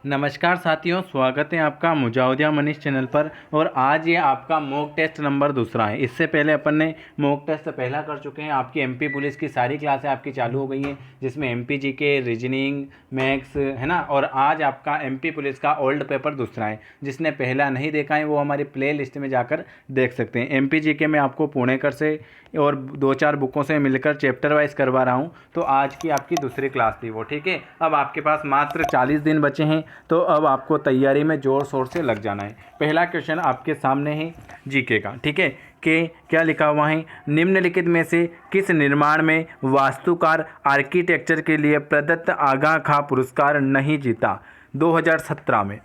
नमस्कार साथियों, स्वागत है आपका मुजाहिदिया मनीष चैनल पर। और आज ये आपका मॉक टेस्ट नंबर दूसरा है। इससे पहले अपन ने मॉक टेस्ट पहला कर चुके हैं। आपकी एमपी पुलिस की सारी क्लासें आपकी चालू हो गई हैं, जिसमें एमपी जीके, रीजनिंग, मैथ्स है ना। और आज आपका एमपी पुलिस का ओल्ड पेपर दूसरा है। जिसने पहला नहीं देखा है वो हमारी प्ले लिस्ट में जाकर देख सकते हैं। एमपी जीके में आपको पुणेकर से और 2-4 बुकों से मिलकर चैप्टर वाइज करवा रहा हूँ। तो आज की आपकी दूसरी क्लास थी वो, ठीक है। अब आपके पास मात्र 40 दिन बचे हैं, तो अब आपको तैयारी में ज़ोर शोर से लग जाना है। पहला क्वेश्चन आपके सामने है जीके का, ठीक है। कि क्या लिखा हुआ है, निम्नलिखित में से किस निर्माण में वास्तुकार आर्किटेक्चर के लिए प्रदत्त आगा खां पुरस्कार नहीं जीता 2017 में?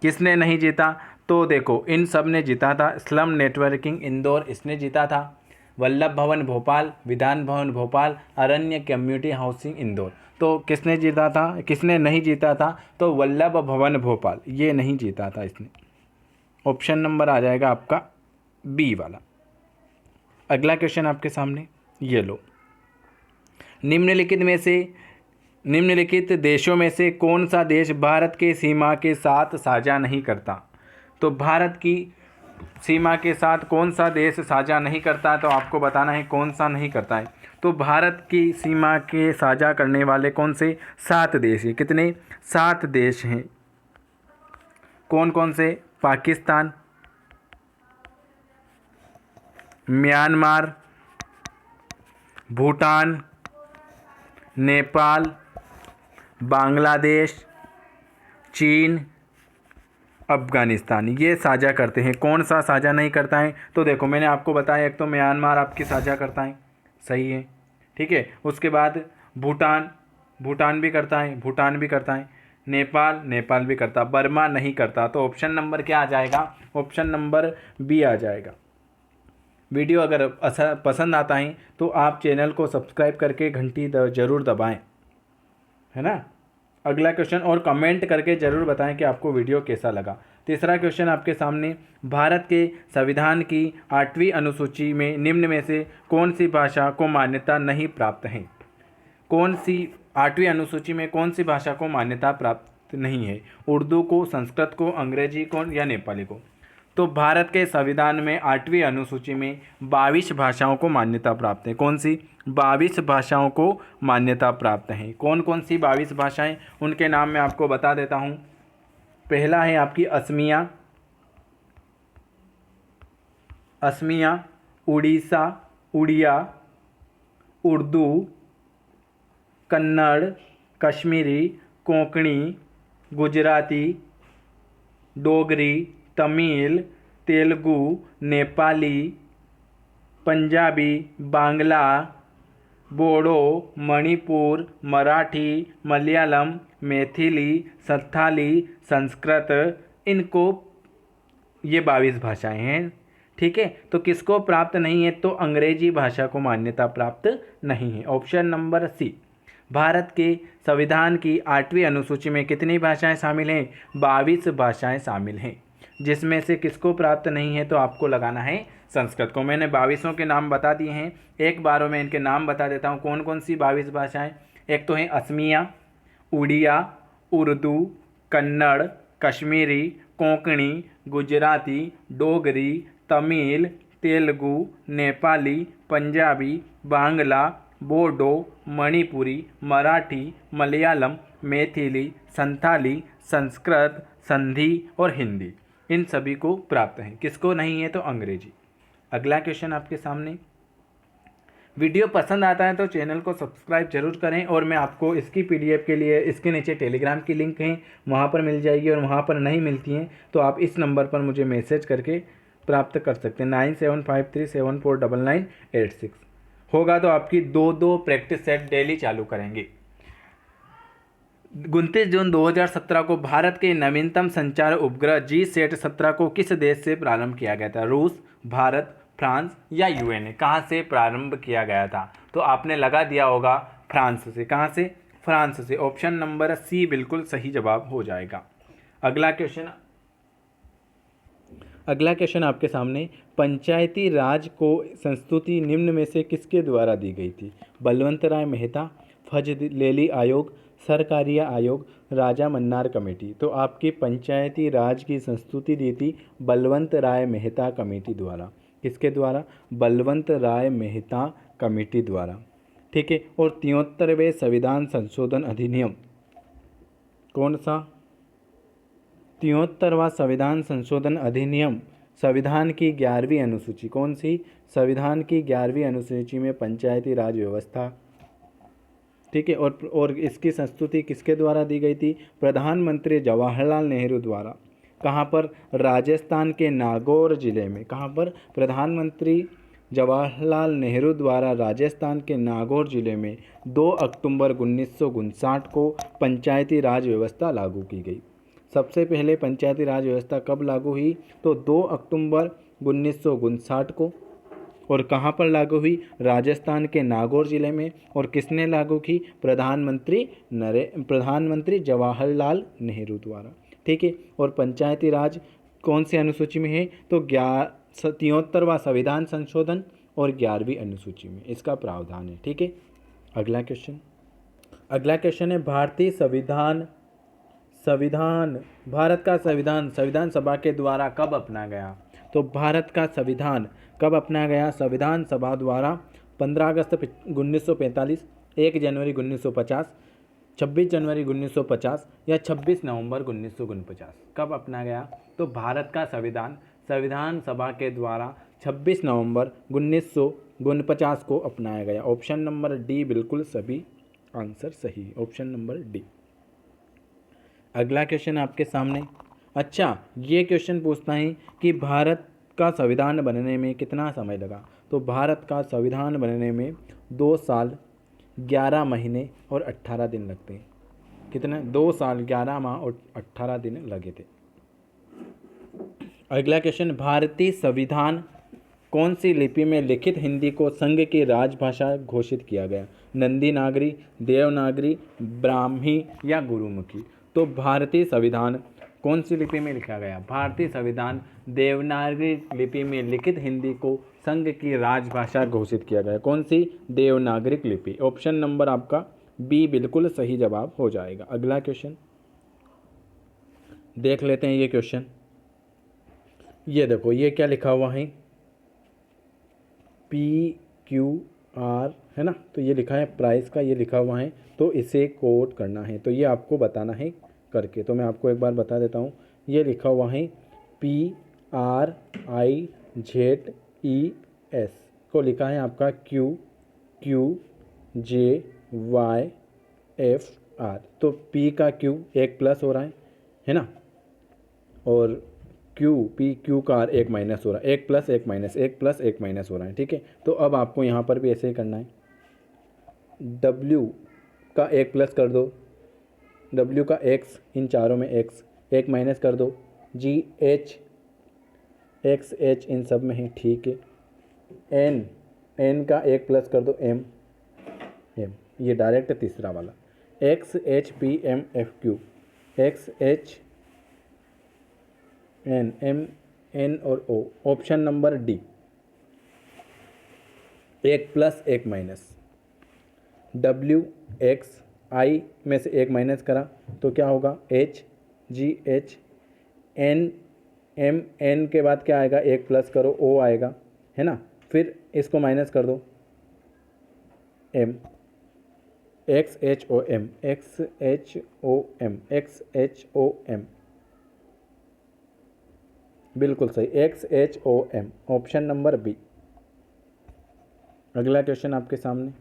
किसने नहीं जीता? तो देखो, इन सब ने जीता था। स्लम नेटवर्किंग इंदौर, इसने जीता था। वल्लभ भवन भोपाल, विधान भवन भोपाल, अरण्य कम्युनिटी हाउसिंग इंदौर। तो किसने जीता था, किसने नहीं जीता था? तो वल्लभ भवन भोपाल, ये नहीं जीता था इसने। ऑप्शन नंबर आ जाएगा आपका बी वाला। अगला क्वेश्चन आपके सामने, ये लो। निम्नलिखित देशों में से कौन सा देश भारत के सीमा के साथ साझा नहीं करता? तो भारत की सीमा के साथ कौन सा देश साझा नहीं करता है, तो आपको बताना है कौन सा नहीं करता है। तो भारत की सीमा के साझा करने वाले कौन से 7 देश हैं? कितने? 7 देश हैं। कौन कौन से? पाकिस्तान, म्यांमार, भूटान, नेपाल, बांग्लादेश, चीन, अफ़गानिस्तान, ये साझा करते हैं। कौन सा साझा नहीं करता है? तो देखो, मैंने आपको बताया, एक तो म्यांमार आपकी साझा करता है, सही है, ठीक है। उसके बाद भूटान भी करता है, नेपाल भी करता, बर्मा नहीं करता। तो ऑप्शन नंबर क्या आ जाएगा? ऑप्शन नंबर बी आ जाएगा। वीडियो अगर पसंद आता है तो आप चैनल को सब्सक्राइब करके घंटी ज़रूर दबाएं, है ना। अगला क्वेश्चन, और कमेंट करके ज़रूर बताएं कि आपको वीडियो कैसा लगा। तीसरा क्वेश्चन आपके सामने, भारत के संविधान की 8वीं अनुसूची में निम्न में से कौन सी भाषा को मान्यता नहीं प्राप्त है? कौन सी 8वीं अनुसूची में कौन सी भाषा को मान्यता प्राप्त नहीं है? उर्दू को, संस्कृत को, अंग्रेजी को या नेपाली को? तो भारत के संविधान में 8वीं अनुसूची में 22 भाषाओं को मान्यता प्राप्त है। कौन सी? 22 भाषाओं को मान्यता प्राप्त है। कौन कौन सी 22 भाषाएं? उनके नाम मैं आपको बता देता हूँ। पहला है आपकी असमिया, उड़ीसा, उड़िया, उर्दू, कन्नड़, कश्मीरी, कोंकणी, गुजराती, डोगरी, तमिल, तेलुगु, नेपाली, पंजाबी, बांग्ला, बोडो, मणिपुर, मराठी, मलयालम, मैथिली, संथाली, संस्कृत, इनको ये 22 भाषाएं हैं, ठीक है। तो किसको प्राप्त नहीं है? तो अंग्रेजी भाषा को मान्यता प्राप्त नहीं है। ऑप्शन नंबर सी। भारत के संविधान की 8वीं अनुसूची में कितनी भाषाएं शामिल हैं? 22 भाषाएं शामिल हैं। जिसमें से किसको प्राप्त नहीं है? तो आपको लगाना है संस्कृत को। मैंने 22 के नाम बता दिए हैं, एक बार में इनके नाम बता देता हूँ। कौन कौन सी 22 भाषाएं? एक तो है असमिया, उड़िया, उर्दू, कन्नड़, कश्मीरी, कोंकणी, गुजराती, डोगरी, तमिल, तेलुगु, नेपाली, पंजाबी, बांग्ला, बोडो, मणिपुरी, मराठी, मलयालम, मैथिली, संथाली, संस्कृत, संधी और हिंदी, इन सभी को प्राप्त है। किसको नहीं है? तो अंग्रेजी। अगला क्वेश्चन आपके सामने। वीडियो पसंद आता है तो चैनल को सब्सक्राइब जरूर करें, और मैं आपको इसकी पीडीएफ के लिए इसके नीचे टेलीग्राम की लिंक है, वहाँ पर मिल जाएगी। और वहाँ पर नहीं मिलती हैं तो आप इस नंबर पर मुझे मैसेज करके प्राप्त कर सकते हैं, 9753749986। होगा तो आपकी 2 प्रैक्टिस सेट डेली चालू करेंगे। 29 जून 2017 को भारत के नवीनतम संचार उपग्रह GSAT-17 को किस देश से प्रारंभ किया गया था? रूस, भारत, फ्रांस या यूएनए? कहाँ से प्रारंभ किया गया था? तो आपने लगा दिया होगा फ्रांस से। कहाँ से? फ्रांस से। ऑप्शन नंबर सी बिल्कुल सही जवाब हो जाएगा। अगला क्वेश्चन आपके सामने, पंचायती राज को संस्तुति निम्न में से किसके द्वारा दी गई थी? बलवंत राय मेहता, फजलेली आयोग, सरकारिया आयोग, राजा मन्नार कमेटी। तो आपकी पंचायती राज की संस्तुति दी थी बलवंत राय मेहता कमेटी द्वारा। किसके द्वारा? बलवंत राय मेहता कमेटी द्वारा। ठीक है। और 73वें संविधान संशोधन अधिनियम कौन सा? 73वां संविधान संशोधन अधिनियम संविधान की 11वीं अनुसूची। कौन सी? संविधान की 11वीं अनुसूची में पंचायती राज व्यवस्था। ठीक है। और इसकी संस्तुति किसके द्वारा दी गई थी? प्रधानमंत्री जवाहरलाल नेहरू द्वारा। कहाँ पर? राजस्थान के नागौर जिले में। कहाँ पर? प्रधानमंत्री जवाहरलाल नेहरू द्वारा राजस्थान के नागौर जिले में 2 अक्टूबर 1959 को पंचायती राज व्यवस्था लागू की गई। सबसे पहले पंचायती राज व्यवस्था कब लागू हुई? तो 2 अक्टूबर 1959 को। और कहाँ पर लागू हुई? राजस्थान के नागौर जिले में। और किसने लागू की? प्रधानमंत्री जवाहरलाल नेहरू द्वारा। ठीक है। और पंचायती राज कौन सी अनुसूची में है? तो 73वां संविधान संशोधन और 11वीं अनुसूची में इसका प्रावधान है। ठीक है। अगला क्वेश्चन है भारतीय भारत का संविधान सभा के द्वारा कब अपनाया गया? तो भारत का संविधान कब अपनाया गया? संविधान सभा द्वारा 15 अगस्त 1945, 1 जनवरी 1950, 26 जनवरी 1950 या 26 नवंबर 1949। कब अपनाया गया? तो भारत का संविधान सभा के द्वारा 26 नवंबर 1949 को अपनाया गया। ऑप्शन नंबर डी बिल्कुल सभी आंसर सही। Option number D. अगला क्वेश्चन आपके सामने। अच्छा, ये क्वेश्चन पूछता है कि भारत का संविधान बनने में कितना समय लगा? तो भारत का संविधान बनने में 2 साल 11 महीने और 18 दिन लगते हैं। कितना? 2 साल 11 माह और 18 दिन लगे थे। अगला क्वेश्चन, भारतीय संविधान कौन सी लिपि में लिखित हिंदी को संघ की राजभाषा घोषित किया गया? नंदी नागरी, देवनागरी, ब्राह्मी या गुरुमुखी? तो भारतीय संविधान कौन सी लिपि में लिखा गया? भारतीय संविधान देवनागरी लिपि में लिखित हिंदी को संघ की राजभाषा घोषित किया गया। कौन सी? देवनागरिक लिपि। ऑप्शन नंबर आपका बी बिल्कुल सही जवाब हो जाएगा। अगला क्वेश्चन देख लेते हैं। ये क्वेश्चन, ये देखो, ये क्या लिखा हुआ है? PQR है ना, तो ये लिखा है प्राइस का, ये लिखा हुआ है, तो इसे कोड करना है। तो ये आपको बताना है करके। तो मैं आपको एक बार बता देता हूँ। ये लिखा हुआ है PRIZES को लिखा है आपका QQJYFR। तो P का Q एक प्लस हो रहा है ना, और Q का R एक माइनस हो रहा है। एक प्लस एक माइनस, एक प्लस एक माइनस हो रहा है। ठीक है। तो अब आपको यहाँ पर भी ऐसे ही करना है। W का एक प्लस कर दो, W का X, इन चारों में X, एक माइनस कर दो, GH XH इन सब में है। ठीक है। N का एक प्लस कर दो, M, ये डायरेक्ट तीसरा वाला, XHPMFQ, XH N और O। ऑप्शन नंबर डी, एक प्लस एक माइनस। WXI में से एक माइनस करा तो क्या होगा? HGH N के बाद क्या आएगा? एक प्लस करो, O आएगा, है ना। फिर इसको माइनस कर दो, M, XHOM बिल्कुल सही, XHOM। Option number B. अगला क्वेश्चन आपके सामने,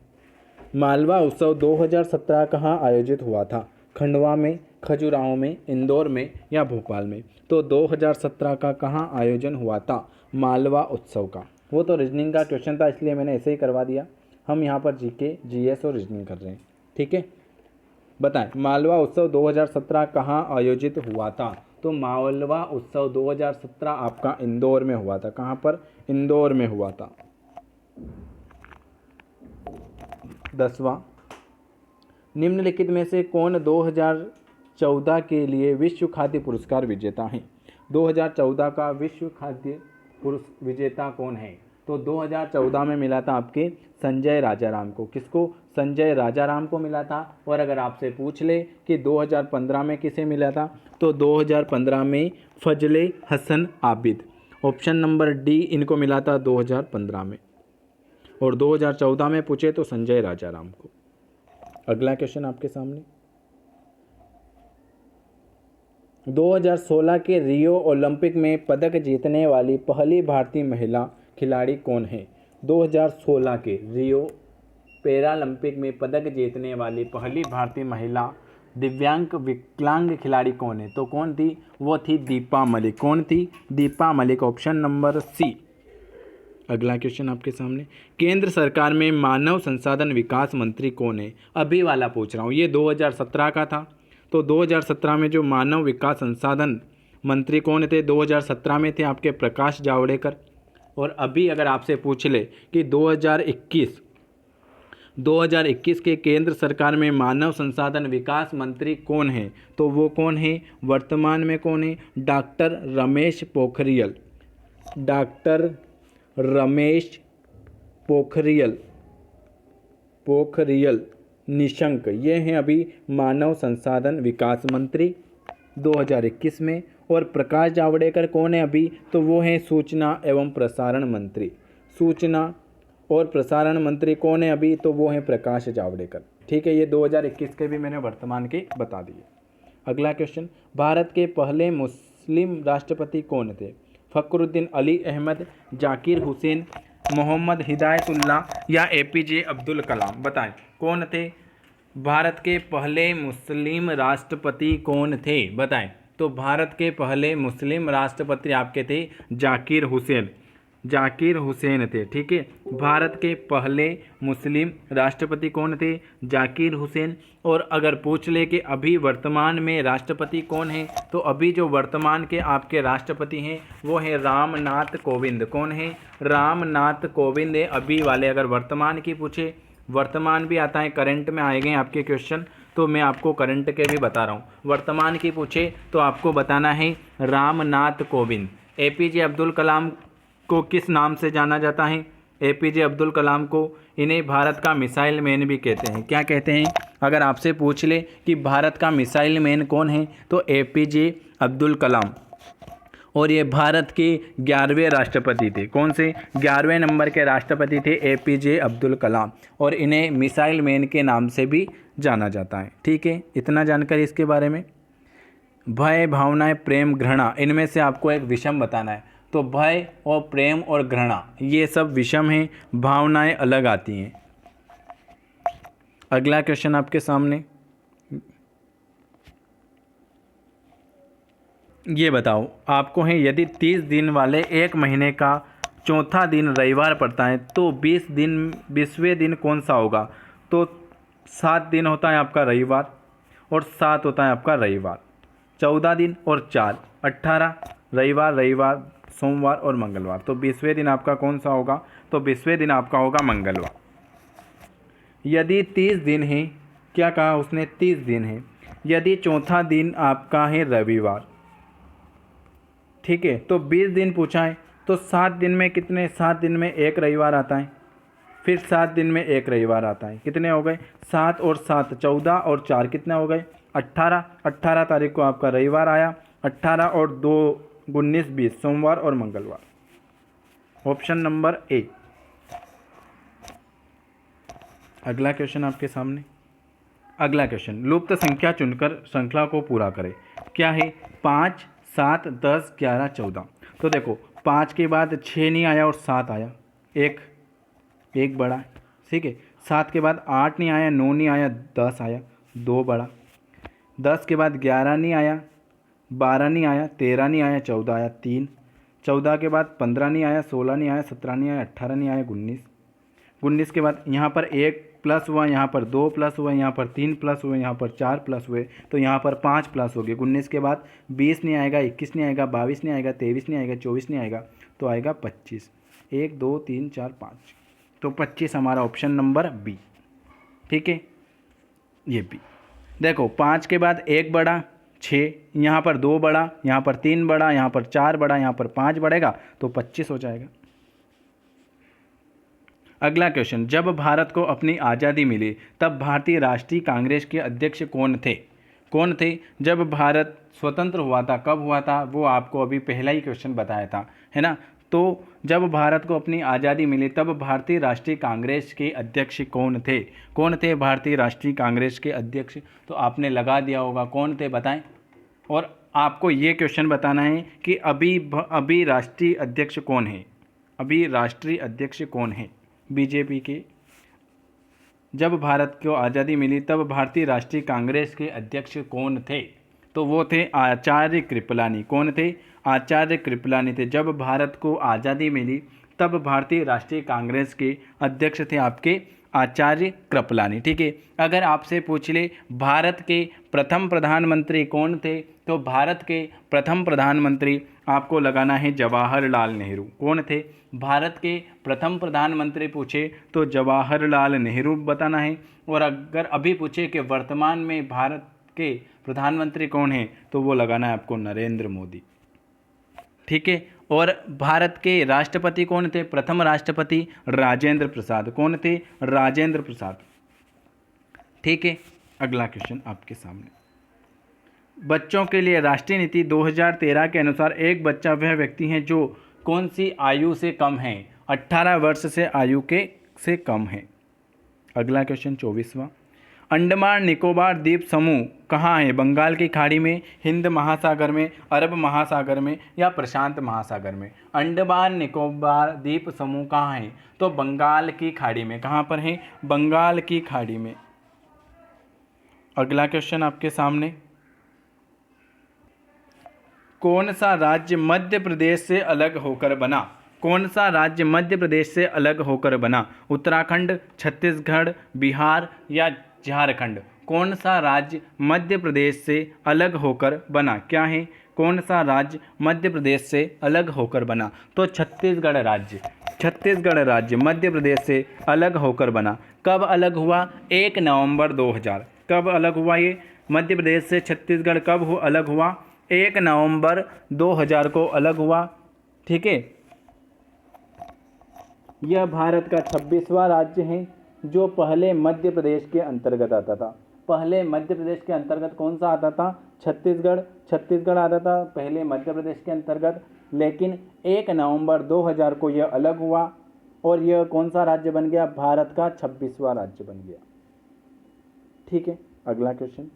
मालवा उत्सव 2017 कहाँ आयोजित हुआ था? खंडवा में, खजुराहो में, इंदौर में या भोपाल में? तो 2017 का कहाँ आयोजन हुआ था मालवा उत्सव का? वो तो रीजनिंग का क्वेश्चन था, इसलिए मैंने ऐसे ही करवा दिया। हम यहाँ पर GK, GS और रीजनिंग कर रहे हैं। ठीक है। बताएं, मालवा उत्सव 2017 कहाँ आयोजित हुआ था? तो मालवा उत्सव 2017 आपका इंदौर में हुआ था। कहाँ पर? इंदौर में हुआ था। 10वां, निम्नलिखित में से कौन 2014 के लिए विश्व खाद्य पुरस्कार विजेता है? 2014 का विश्व खाद्य विजेता कौन है? तो 2014 में मिला था आपके संजय राजाराम को। किसको? संजय राजाराम को मिला था। और अगर आपसे पूछ ले कि 2015 में किसे मिला था, तो 2015 में Fazle Hasan Abed, option number D, इनको मिला था 2015 में। और 2014 में पूछे तो संजय राजाराम को। अगला क्वेश्चन आपके सामने, 2016 के रियो ओलंपिक में पदक जीतने वाली पहली भारतीय महिला खिलाड़ी कौन है? 2016 के रियो पैरालंपिक में पदक जीतने वाली पहली भारतीय महिला दिव्यांग विकलांग खिलाड़ी कौन है? तो कौन थी? वो थी दीपा मलिक। कौन थी? Deepa Malik, option number C. अगला क्वेश्चन आपके सामने, केंद्र सरकार में मानव संसाधन विकास मंत्री कौन है? अभी वाला पूछ रहा हूँ, ये 2017 का था। तो 2017 में जो मानव विकास संसाधन मंत्री कौन थे? 2017 में थे आपके प्रकाश जावड़ेकर। और अभी अगर आपसे पूछ ले कि 2021 के केंद्र सरकार में मानव संसाधन विकास मंत्री कौन है, तो वो कौन है? वर्तमान में कौन है? डॉक्टर रमेश पोखरियल। डॉक्टर रमेश पोखरियल निशंक, ये हैं अभी मानव संसाधन विकास मंत्री 2021 में। और प्रकाश जावड़ेकर कौन है अभी? तो वो हैं सूचना एवं प्रसारण मंत्री। सूचना और प्रसारण मंत्री कौन है अभी? तो वो हैं प्रकाश जावड़ेकर। ठीक है, ये 2021 के भी मैंने वर्तमान के बता दिए। अगला क्वेश्चन, भारत के पहले मुस्लिम राष्ट्रपति कौन थे? फखरुद्दीन अली अहमद, जाकिर हुसैन, मोहम्मद हिदायतुल्लाह या एपीजे अब्दुल कलाम? बताएं कौन थे भारत के पहले मुस्लिम राष्ट्रपति? कौन थे बताएं? तो भारत के पहले मुस्लिम राष्ट्रपति आपके थे जाकिर हुसैन। जाकिर हुसैन थे। ठीक है, भारत के पहले मुस्लिम राष्ट्रपति कौन थे? जाकिर हुसैन। और अगर पूछ ले कि अभी वर्तमान में राष्ट्रपति कौन है, तो अभी जो वर्तमान के आपके राष्ट्रपति हैं वो है रामनाथ कोविंद। कौन है? रामनाथ कोविंद है अभी वाले। अगर वर्तमान की पूछे, वर्तमान भी आता है, करंट में आए गए आपके क्वेश्चन, तो मैं आपको करंट के भी बता रहा हूँ। वर्तमान की पूछे तो आपको बताना है रामनाथ कोविंद। एपीजे अब्दुल कलाम को किस नाम से जाना जाता है? एपीजे अब्दुल कलाम को इन्हें भारत का मिसाइल मैन भी कहते हैं। क्या कहते हैं? अगर आपसे पूछ ले कि भारत का मिसाइल मैन कौन है, तो एपीजे अब्दुल कलाम। और ये भारत के 11वें राष्ट्रपति थे। कौन से? 11वें नंबर के राष्ट्रपति थे एपीजे अब्दुल कलाम। और इन्हें मिसाइल मैन के नाम से भी जाना जाता है। ठीक है, इतना जानकारी इसके बारे में। भय, भावनाएं, प्रेम, घृणा, इनमें से आपको एक विषम बताना है। तो भय और प्रेम और घृणा ये सब विषम हैं, भावनाएं अलग आती हैं। अगला क्वेश्चन आपके सामने, ये बताओ आपको है, यदि 30 दिन वाले एक महीने का चौथा दिन रविवार पड़ता है तो 20वें दिन कौन सा होगा? तो 7 दिन होता है आपका रविवार और 7 होता है आपका रविवार। 14 दिन और 4 18, रविवार, सोमवार और मंगलवार। तो 20वें दिन आपका कौन सा होगा? तो 20वें दिन आपका होगा मंगलवार। यदि 30 दिन है, क्या कहा उसने? 30 दिन है। यदि चौथा दिन आपका है रविवार, ठीक है, तो 20 दिन पूछा है, तो 7 दिन में कितने? 7 दिन में एक रविवार आता है, फिर 7 दिन में एक रविवार आता है। कितने हो गए? 7 और 7 14 और 4 कितने हो गए? 18। 18 तारीख को आपका रविवार आया। 18 और 2 19 20, सोमवार और मंगलवार। ऑप्शन नंबर ए। अगला क्वेश्चन आपके सामने, अगला क्वेश्चन, लुप्त संख्या चुनकर श्रृंखला को पूरा करें। क्या है? 5 7 10 11 14। तो देखो 5 के बाद 6 नहीं आया और 7 आया, एक बड़ा, ठीक है। 7 के बाद 8 नहीं आया, 9 नहीं आया, 10 आया, 2 बड़ा। 10 के बाद 11 नहीं आया, 12 नहीं आया, 13 नहीं आया, 14 आया, 3। 14 के बाद 15 नहीं आया, 16 नहीं आया, 17 नहीं आया, 18 नहीं आया, 19। 19 के बाद यहाँ पर 1 प्लस हुआ, यहाँ पर 2 प्लस हुआ, यहाँ पर 3 प्लस हुए, यहाँ पर 4 प्लस हुए, तो यहाँ पर 5 प्लस हो गए। 19 के बाद 20 नहीं आएगा, 21 नहीं आएगा, 22 नहीं आएगा, 23 नहीं आएगा, 24 नहीं आएगा, तो आएगा 25। 1 2 3 4 5, तो 25 हमारा ऑप्शन नंबर बी। ठीक है, ये बी। देखो 5 के बाद 1 बड़ा 6, यहाँ पर 2 बड़ा, यहाँ पर 3 बड़ा, यहाँ पर 4 बड़ा, यहाँ पर 5 बढ़ेगा, तो 25 हो जाएगा। अगला क्वेश्चन, जब भारत को अपनी आज़ादी मिली तब भारतीय राष्ट्रीय कांग्रेस के अध्यक्ष कौन थे? कौन थे जब भारत स्वतंत्र हुआ था? कब हुआ था? वो आपको अभी पहला ही क्वेश्चन बताया था, है ना। तो जब भारत को अपनी आज़ादी मिली तब भारतीय राष्ट्रीय कांग्रेस के अध्यक्ष कौन थे? कौन थे भारतीय राष्ट्रीय कांग्रेस के अध्यक्ष? तो आपने लगा दिया होगा, कौन थे बताएं। और आपको ये क्वेश्चन बताना है कि अभी राष्ट्रीय अध्यक्ष कौन है? अभी राष्ट्रीय अध्यक्ष कौन है बीजेपी के? जब भारत को आज़ादी मिली तब भारतीय राष्ट्रीय कांग्रेस के अध्यक्ष कौन थे? तो वो थे आचार्य कृपलानी। कौन थे? आचार्य कृपलानी थे। जब भारत को आज़ादी मिली तब भारतीय राष्ट्रीय कांग्रेस के अध्यक्ष थे आपके आचार्य कृपलानी। ठीक है। अगर आपसे पूछ ले भारत के प्रथम प्रधानमंत्री कौन थे, तो भारत के प्रथम प्रधानमंत्री आपको लगाना है जवाहरलाल नेहरू। कौन थे? भारत के प्रथम प्रधानमंत्री पूछे तो जवाहरलाल नेहरू बताना है। और अगर अभी पूछे कि वर्तमान में भारत के प्रधानमंत्री कौन है, तो वो लगाना है आपको नरेंद्र मोदी। ठीक है। और भारत के राष्ट्रपति कौन थे? प्रथम राष्ट्रपति राजेंद्र प्रसाद। कौन थे? राजेंद्र प्रसाद। ठीक है। अगला क्वेश्चन आपके सामने, बच्चों के लिए राष्ट्रीय नीति 2013 के अनुसार एक बच्चा वह व्यक्ति है जो कौन सी आयु से कम है? 18 वर्ष से आयु के से कम है। अगला क्वेश्चन 24वां, अंडमान निकोबार द्वीप समूह कहाँ है? बंगाल की खाड़ी में, हिंद महासागर में, अरब महासागर में या प्रशांत महासागर में? अंडमान निकोबार द्वीप समूह कहाँ है? तो बंगाल की खाड़ी में। कहाँ पर है? बंगाल की खाड़ी में। अगला क्वेश्चन आपके सामने, कौन सा राज्य मध्य प्रदेश से अलग होकर बना? कौन सा राज्य मध्य प्रदेश से अलग होकर बना? उत्तराखंड, छत्तीसगढ़, बिहार या झारखंड? कौन सा राज्य मध्य प्रदेश से अलग होकर बना? क्या है? कौन सा राज्य मध्य प्रदेश से अलग होकर बना? तो छत्तीसगढ़ राज्य। छत्तीसगढ़ राज्य मध्य प्रदेश से अलग होकर बना। कब अलग हुआ? 1 नवंबर 2000। कब अलग हुआ ये मध्य प्रदेश से छत्तीसगढ़? कब अलग हुआ? 1 नवंबर 2000 को अलग हुआ। ठीक है। यह भारत का 26वां राज्य है जो पहले मध्य प्रदेश के अंतर्गत आता था। पहले मध्य प्रदेश के अंतर्गत कौन सा आता था? छत्तीसगढ़। छत्तीसगढ़ आता था पहले मध्य प्रदेश के अंतर्गत, लेकिन 1 नवंबर 2000 को यह अलग हुआ और यह कौन सा राज्य बन गया? भारत का 26वां राज्य बन गया। ठीक है। अगला क्वेश्चन,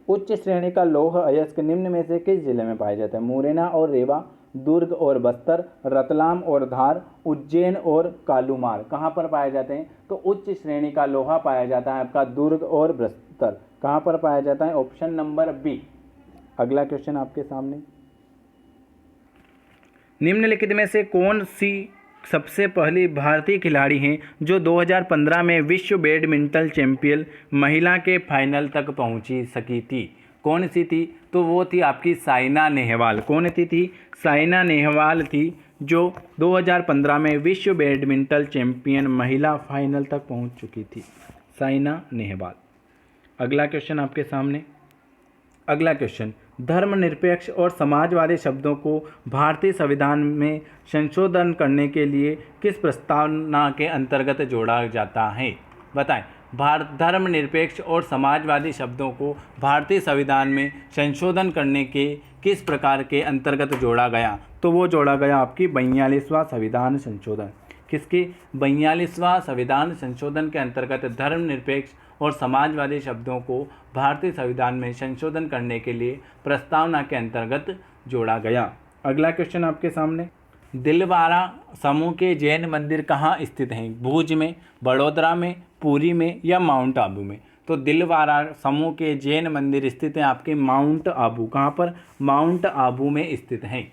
उच्च श्रेणी का लौह अयस्क निम्न में से किस जिले में पाया जाता है? मुरैना और रेवा, दुर्ग और बस्तर, रतलाम और धार, उज्जैन और कालूमार। कहाँ पर पाए जाते हैं? तो उच्च श्रेणी का लोहा पाया जाता है आपका दुर्ग और बस्तर। कहाँ पर पाया जाता है? Option number B. अगला क्वेश्चन आपके सामने, निम्नलिखित में से कौन सी सबसे पहली भारतीय खिलाड़ी हैं जो 2015 में विश्व बैडमिंटन चैंपियन महिला के फाइनल तक पहुंची सकी थी? कौन सी थी? तो वो थी आपकी साइना नेहवाल। कौन थी? साइना नेहवाल थी जो 2015 में विश्व बैडमिंटन चैंपियन महिला फाइनल तक पहुंच चुकी थी, साइना नेहवाल। अगला क्वेश्चन आपके सामने, अगला क्वेश्चन, धर्मनिरपेक्ष और समाजवादी शब्दों को भारतीय संविधान में संशोधन करने के लिए किस प्रस्तावना के अंतर्गत जोड़ा जाता है? बताएं। धर्मनिरपेक्ष और समाजवादी शब्दों को भारतीय संविधान में संशोधन करने के किस प्रकार के अंतर्गत जोड़ा गया? तो वो जोड़ा गया आपकी 42वां संविधान संशोधन। किसकी? 42वां संविधान संशोधन के अंतर्गत धर्मनिरपेक्ष और समाजवादी शब्दों को भारतीय संविधान में संशोधन करने के लिए प्रस्तावना के अंतर्गत जोड़ा गया। अगला क्वेश्चन आपके सामने, दिलवारा समूह के जैन मंदिर कहाँ स्थित हैं? भुज में, बड़ोदरा में, पुरी में या माउंट आबू में? तो दिलवारा समूह के जैन मंदिर स्थित हैं आपके माउंट आबू। कहाँ पर? माउंट आबू में स्थित हैं।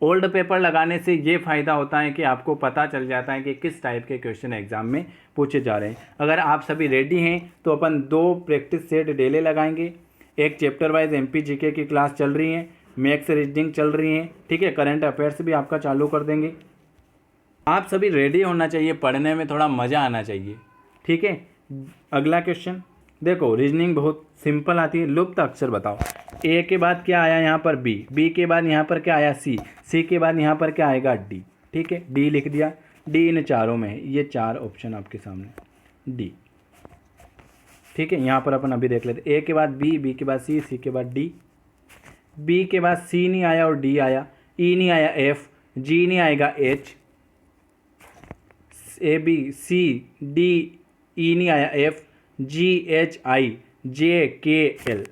ओल्ड पेपर लगाने से ये फ़ायदा होता है कि आपको पता चल जाता है कि किस टाइप के क्वेश्चन एग्जाम में पूछे जा रहे हैं। अगर आप सभी रेडी हैं तो अपन 2 प्रैक्टिस सेट डेली लगाएंगे। एक चैप्टर वाइज एमपी जीके की क्लास चल रही है, मैथ्स रीजनिंग चल रही है। ठीक है। करंट अफेयर्स भी आपका चालू कर देंगे। आप सभी रेडी होना चाहिए, पढ़ने में थोड़ा मज़ा आना चाहिए। ठीक है। अगला क्वेश्चन देखो, रीजनिंग बहुत सिंपल आती है। लुप्त अक्षर बताओ। ए के बाद क्या आया यहाँ पर? बी के बाद यहाँ पर क्या आया? सी के बाद यहाँ पर क्या आएगा? डी। ठीक है। डी लिख दिया। डी इन चारों में है। ये 4 ऑप्शन आपके सामने डी। ठीक है, यहाँ पर अपन अभी देख लेते, ए के बाद बी, बी के बाद सी, सी के बाद डी। बी के बाद सी नहीं आया और डी आया, ई नहीं आया, एफ, जी नहीं आएगा, H, A B C D, E नहीं आया, एफ, जी एच आई, जे के एल,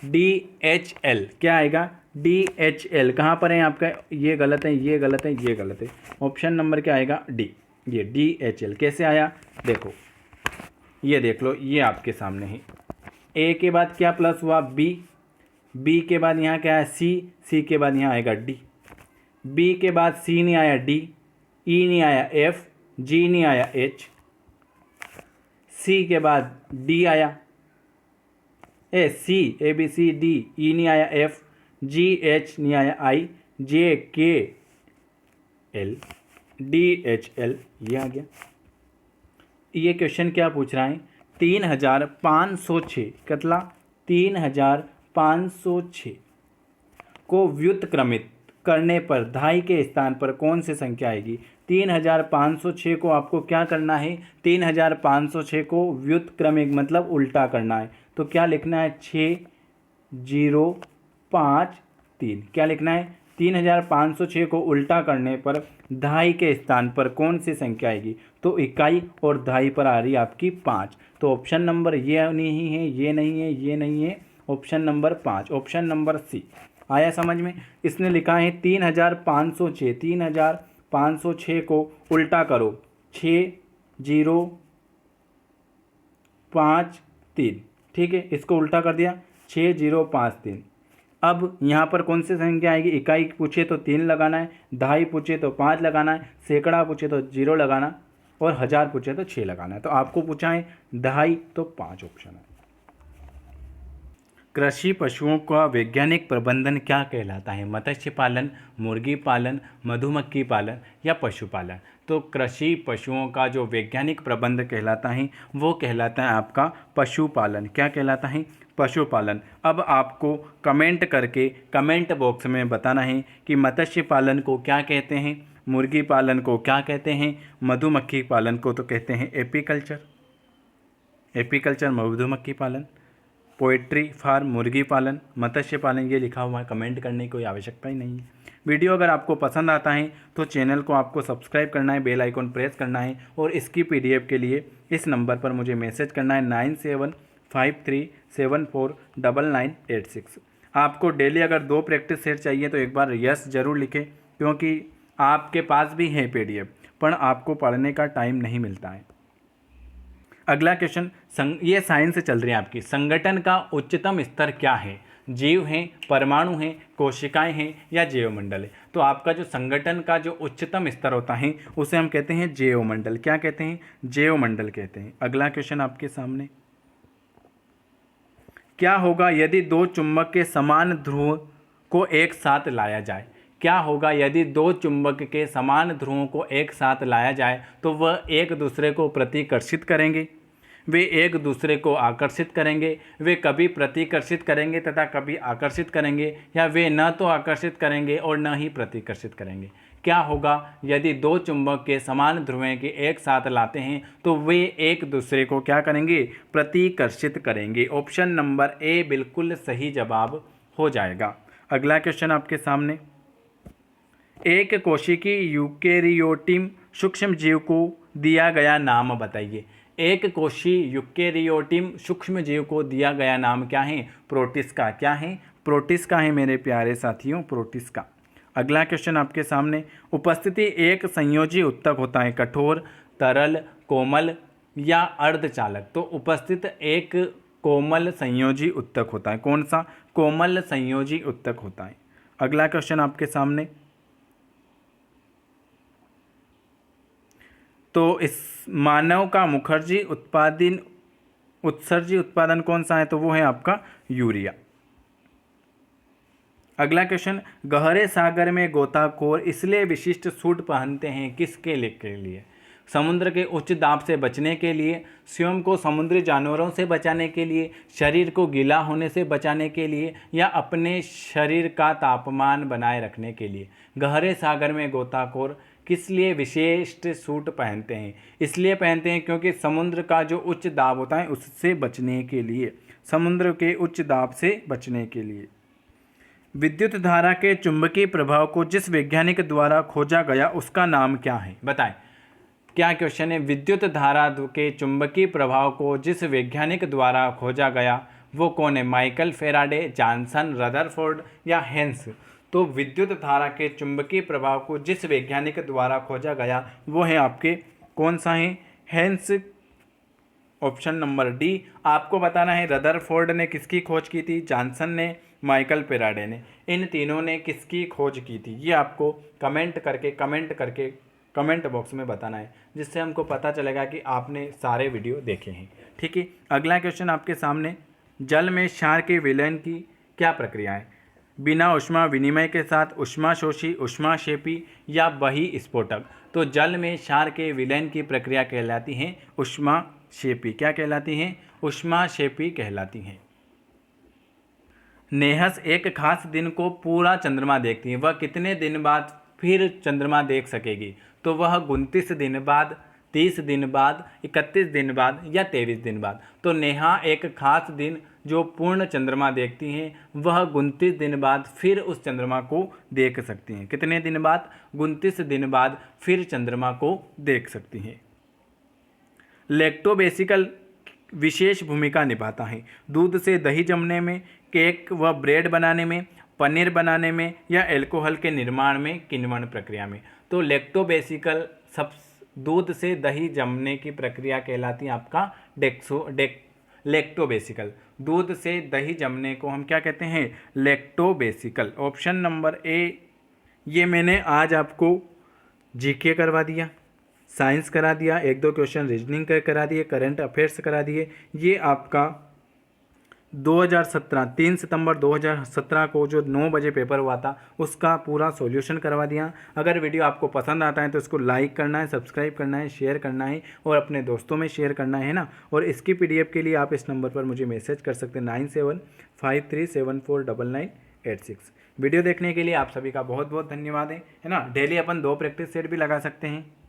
डी एच एल क्या आएगा, डी एच एल। कहाँ पर है आपका, ये गलत है, ये गलत है, ये गलत है। ऑप्शन नंबर क्या आएगा, डी। ये डी एच एल कैसे आया, देखो ये देख लो, ये आपके सामने है। ए के बाद क्या प्लस हुआ, बी, बी के बाद यहाँ क्या है, सी, सी के बाद यहाँ आएगा डी, बी के बाद सी नहीं आया, डी, ई नहीं आया, एफ, जी नहीं आया, एच, सी के बाद डी आया, ए सी, ए बी सी डी, ई नहीं आया, एफ, जी एच नहीं आया, आई, जे के एल, डी एच एल, ये आ गया। ये क्वेश्चन क्या पूछ रहा है, 3506 कतला 3506 को व्युत्क्रमित करने पर धाई के स्थान पर कौन सी संख्या आएगी। 3506 को आपको क्या करना है, 3506 को व्युत्क्रमित मतलब उल्टा करना है। तो क्या लिखना है, 6053। क्या लिखना है, 3506 को उल्टा करने पर धाई के स्थान पर कौन सी संख्या आएगी। तो इकाई और धाई पर आ रही है आपकी 5। तो ऑप्शन नंबर ये नहीं है, ये नहीं है, ये नहीं है, option number 5, option number C. आया समझ में। इसने लिखा है 3506, 3506 को उल्टा करो, 6053। ठीक है, इसको उल्टा कर दिया, 6053। अब यहाँ पर कौन सी संख्या आएगी, इकाई पूछे तो 3 लगाना है, दहाई पूछे तो 5 लगाना है, सैकड़ा पूछे तो 0 लगाना, और 1000 पूछे तो 6 लगाना है। तो आपको पूछा है दहाई, तो 5 ऑप्शन है। कृषि पशुओं का वैज्ञानिक प्रबंधन क्या कहलाता है, मत्स्य पालन, मुर्गी पालन, मधुमक्खी पालन या पशुपालन। तो कृषि पशुओं का जो वैज्ञानिक प्रबंध कहलाता है वो कहलाता है आपका पशुपालन। क्या कहलाता है, पशुपालन। अब आपको कमेंट करके कमेंट बॉक्स में बताना है कि मत्स्य पालन को क्या कहते हैं, मुर्गी पालन को क्या कहते हैं, मधुमक्खी पालन को तो कहते हैं एपीकल्चर, एपीकल्चर मधुमक्खी पालन, पोएट्री फार्म मुर्गी पालन, मत्स्य पालन, ये लिखा हुआ है। कमेंट करने की कोई आवश्यकता ही नहीं है। वीडियो अगर आपको पसंद आता है तो चैनल को आपको सब्सक्राइब करना है, बेल आइकन प्रेस करना है, और इसकी पीडीएफ के लिए इस नंबर पर मुझे मैसेज करना है 9753749986। आपको डेली अगर 2 प्रैक्टिस सेट चाहिए तो एक बार यस ज़रूर लिखें, क्योंकि आपके पास भी है पीडीएफ पर आपको पढ़ने का टाइम नहीं मिलता है। अगला क्वेश्चन, ये साइंस से चल रही है आपकी। संगठन का उच्चतम स्तर क्या है, जीव हैं, परमाणु हैं, कोशिकाएं हैं या जैवमंडल है। तो आपका जो संगठन का जो उच्चतम स्तर होता है उसे हम कहते हैं जैवमंडल। क्या कहते हैं, जैवमंडल कहते हैं। अगला क्वेश्चन आपके सामने, क्या होगा यदि 2 चुंबक के समान ध्रुव को एक साथ लाया जाए। क्या होगा यदि 2 चुंबक के समान ध्रुवों को एक साथ लाया जाए, तो वह एक दूसरे को प्रतिकर्षित करेंगे, वे एक दूसरे को आकर्षित करेंगे, वे कभी प्रतिकर्षित करेंगे तथा कभी आकर्षित करेंगे, या वे न तो आकर्षित करेंगे और न ही प्रतिकर्षित करेंगे। क्या होगा यदि 2 चुंबक के समान ध्रुवें के एक साथ लाते हैं तो वे एक दूसरे को क्या करेंगे, प्रतिकर्षित करेंगे। ऑप्शन नंबर ए बिल्कुल सही जवाब हो जाएगा। अगला क्वेश्चन आपके सामने, एक कोशिकी यूकेरियोटिक सूक्ष्म जीव को दिया गया नाम बताइए। एक कोशी यूकेरियोटिक सूक्ष्म जीव को दिया गया नाम क्या है, प्रोटिस्का। क्या है, प्रोटिस्का है मेरे प्यारे साथियों, प्रोटिस्का। अगला क्वेश्चन आपके सामने, उपस्थिति एक संयोजी उत्तक होता है, कठोर, तरल, कोमल या अर्धचालक। तो उपस्थित एक कोमल संयोजी उत्तक होता है। कौन सा, कोमल संयोजी उत्तक होता है। अगला क्वेश्चन आपके सामने, तो इस मानव का उत्सर्जी उत्पादन कौन सा है, तो वो है आपका यूरिया। अगला क्वेश्चन, गहरे सागर में गोताखोर इसलिए विशिष्ट सूट पहनते हैं किसके लिए, समुद्र के उच्च दाब से बचने के लिए, स्वयं को समुद्री जानवरों से बचाने के लिए, शरीर को गीला होने से बचाने के लिए, या अपने शरीर का तापमान बनाए रखने के लिए। गहरे सागर में गोताखोर किस लिए विशिष्ट सूट पहनते हैं? इसलिए पहनते हैं क्योंकि समुद्र का जो उच्च दाब होता है उससे बचने के लिए, समुद्र के उच्च दाब से बचने के लिए। विद्युत धारा के चुंबकीय प्रभाव को जिस वैज्ञानिक द्वारा खोजा गया उसका नाम क्या है? बताएं क्या क्वेश्चन है। विद्युत धारा के चुंबकीय प्रभाव को जिस वैज्ञानिक द्वारा खोजा गया वो कौन है? माइकल फेराडे, जॉनसन, रदरफोर्ड या हेंस? तो विद्युत धारा के चुंबकीय प्रभाव को जिस वैज्ञानिक द्वारा खोजा गया वो है आपके कौन सा है? Hence, option number D. आपको बताना है रदरफोर्ड ने किसकी खोज की थी, जॉनसन ने, माइकल फेराडे ने, इन तीनों ने किसकी खोज की थी? ये आपको कमेंट करके कमेंट बॉक्स में बताना है, जिससे हमको पता चलेगा कि आपने सारे वीडियो देखे हैं। ठीक है, अगला क्वेश्चन आपके सामने, जल में क्षार के विलयन की क्या प्रक्रिया है? बिना ऊष्मा विनिमय के साथ, ऊष्माशोषी, ऊष्माक्षेपी या बहिस्फोटक? तो जल में क्षार के विलयन की प्रक्रिया कहलाती है ऊष्माक्षेपी। क्या कहलाती हैं? ऊष्माक्षेपी कहलाती हैं। नेहस एक खास दिन को पूरा चंद्रमा देखती है, वह कितने दिन बाद फिर चंद्रमा देख सकेगी? तो वह 29 दिन बाद, 30 दिन बाद, 31 दिन बाद या 23 दिन बाद? तो नेहा एक खास दिन जो पूर्ण चंद्रमा देखती हैं वह 29 दिन बाद फिर उस चंद्रमा को देख सकती हैं। कितने दिन बाद? 29 दिन बाद फिर चंद्रमा को देख सकती हैं। लैक्टोबेसिकल विशेष भूमिका निभाता है दूध से दही जमने में, केक व ब्रेड बनाने में, पनीर बनाने में या अल्कोहल के निर्माण में, किण्वन प्रक्रिया में? तो लैक्टोबेसिकल सब दूध से दही जमने की प्रक्रिया कहलाती है आपका लैक्टोबेसिकल। दूध से दही जमने को हम क्या कहते हैं? लैक्टोबेसिकल। Option number A. ये मैंने आज आपको जीके करवा दिया, साइंस करा दिया, 1-2 क्वेश्चन रीजनिंग का करा दिए, करंट अफेयर्स करा दिए। ये आपका 2017 3 सितंबर 2017 को जो 9 बजे पेपर हुआ था उसका पूरा सॉल्यूशन करवा दिया। अगर वीडियो आपको पसंद आता है तो इसको लाइक करना है, सब्सक्राइब करना है, शेयर करना है और अपने दोस्तों में शेयर करना है ना। और इसकी PDF के लिए आप इस नंबर पर मुझे मैसेज कर सकते हैं 9753749986। वीडियो देखने के लिए आप सभी का बहुत बहुत धन्यवाद है ना। डेली अपन 2 प्रैक्टिस सेट भी लगा सकते हैं।